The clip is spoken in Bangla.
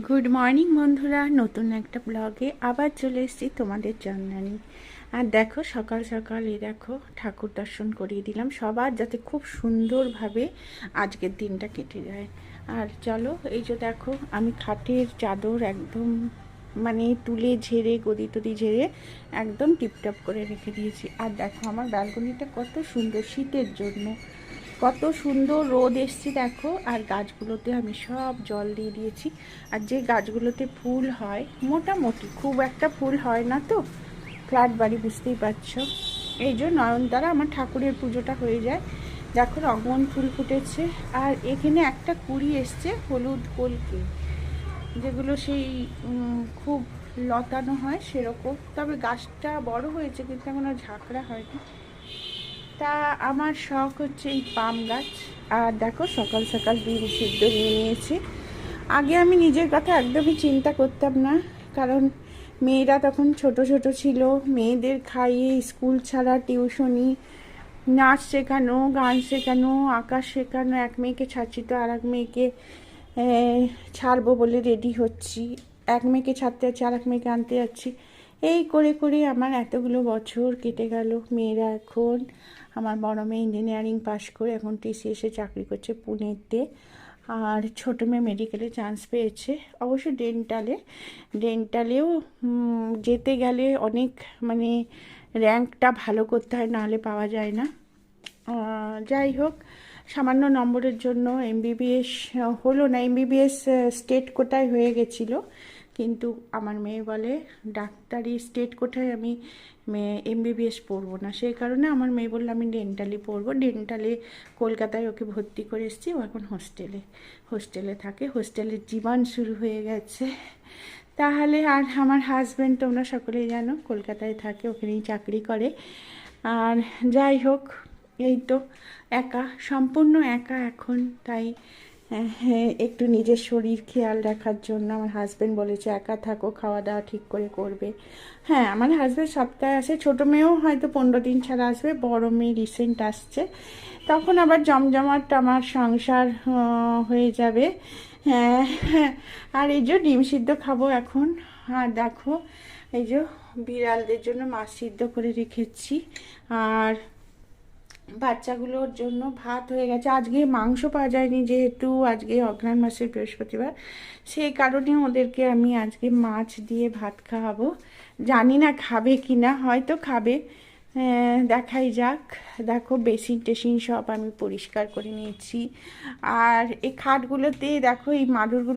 গুড মর্নিং বন্ধুরা, নতুন একটা ব্লগে আবার চলে এসেছি তোমাদের জানানি। আর দেখো সকাল সকাল এই দেখো ঠাকুর দর্শন করিয়ে দিলাম সবার, যাতে খুব সুন্দরভাবে আজকের দিনটা কেটে যায়। আর চলো, এই যে দেখো আমি খাটের চাদর একদম মানে তুলে ঝেড়ে গদি টদি ঝেড়ে একদম টিপটপ করে রেখে দিয়েছি। আর দেখো আমার ব্যালকনিটা কত সুন্দর, শীতের জন্য কত সুন্দর রোদ এসছে দেখো। আর গাছগুলোতে আমি সব জল দিয়ে দিয়েছি। আর যে গাছগুলোতে ফুল হয়, মোটামুটি খুব একটা ফুল হয় না তো, ফ্ল্যাট বাড়ি বুঝতেই পারছো, এই যে নয়নতারা আমার ঠাকুরের পুজোটা হয়ে যায়। দেখো রঙন ফুল ফুটেছে। আর এখানে একটা কুড়ি এসছে হলুদ কলকে, যেগুলো সেই খুব লতানো হয় সেরকম, তবে গাছটা বড় হয়েছে কিন্তু এখনো ঝাঁকড়া হয়নি। তা আমার শখ হচ্ছে এই পাম গাছ। আর দেখো সকাল সকাল ডিম সিদ্ধ নিয়ে নিয়েছি। আগে আমি নিজের কথা একদমই চিন্তা করতাম না, কারণ মেয়েরা তখন ছোট ছোট ছিল, মেয়েদের খাইয়ে স্কুল ছাড়া টিউশনি, নাচ শেখানো, গান শেখানো, আঁকা শেখানো, এক মেয়েকে ছাড়ছি তো আর এক মেয়েকে ছাড়বো বলে রেডি হচ্ছি, এক মেয়েকে ছাড়তে যাচ্ছি আর এক মেয়েকে আনতে যাচ্ছি, এই করে করে আমার এতগুলো বছর কেটে গেল। মেয়েরা এখন, আমার বড় মেয়ে ইঞ্জিনিয়ারিং পাশ করে এখন টিসিএসে চাকরি করছে পুনেতে, আর ছোটো মেয়ে মেডিকেলে চান্স পেয়েছে, অবশ্য ডেন্টালেও যেতে গেলে অনেক মানে র্যাঙ্কটা ভালো করতে হয়, নাহলে পাওয়া যায় না। যাই হোক, সামান্য নম্বরের জন্য এমবিবিএস হলো না, এমবিবিএস স্টেট কোটায় হয়ে গেছিলো, কিন্তু আমার মেয়ে বলে ডাক্তারি স্টেট কোটায় আমি এমবিবিএস পড়বো না, সেই কারণে আমার মেয়ে বললো আমি ডেন্টালি পড়বো। ডেন্টালে কলকাতায় ওকে ভর্তি করে এসেছি, ও এখন হোস্টেলে থাকে, হোস্টেলের জীবন শুরু হয়ে গেছে। তাহলে আর আমার হাজব্যান্ড তোমরা সকলেই জানো কলকাতায় থাকে, ওখানেই চাকরি করে। আর যাই হোক, এই তো একা, সম্পূর্ণ একা এখন, তাই একটু নিজের শরীর খেয়াল রাখার জন্য আমার হাজব্যান্ড বলেছে একা থাকো, খাওয়া দাওয়া ঠিক করে করবে। হ্যাঁ, আমার হাজব্যান্ড সপ্তাহে আসে, ছোটো মেয়েও হয়তো 15 দিন ছাড়া আসবে, বড় মেয়ে রিসেন্ট আসছে, তখন আবার জমজমাট আমার সংসার হয়ে যাবে। হ্যাঁ হ্যাঁ। আর এই যে ডিম সিদ্ধ খাবো এখন। আর দেখো এই যে বিড়ালদের জন্য মাছ সিদ্ধ করে রেখেছি, আর বাচ্চাগুলোর জন্য ভাত হয়ে গেছে। আজকে মাংস পাওয়া যায়নি, যেহেতু আজকে অঘ্রাণ মাসের বৃহস্পতিবার, সেই কারণে ওদেরকে আমি আজকে মাছ দিয়ে ভাত খাওয়াবো। জানি না খাবে কি না, হয়তো খাবে, দেখাই যাক। দেখো বেসিন টেসিন সব আমি পরিষ্কার করে নিয়েছি। আর এই খাটগুলোতে দেখো এই মাদুরগুলো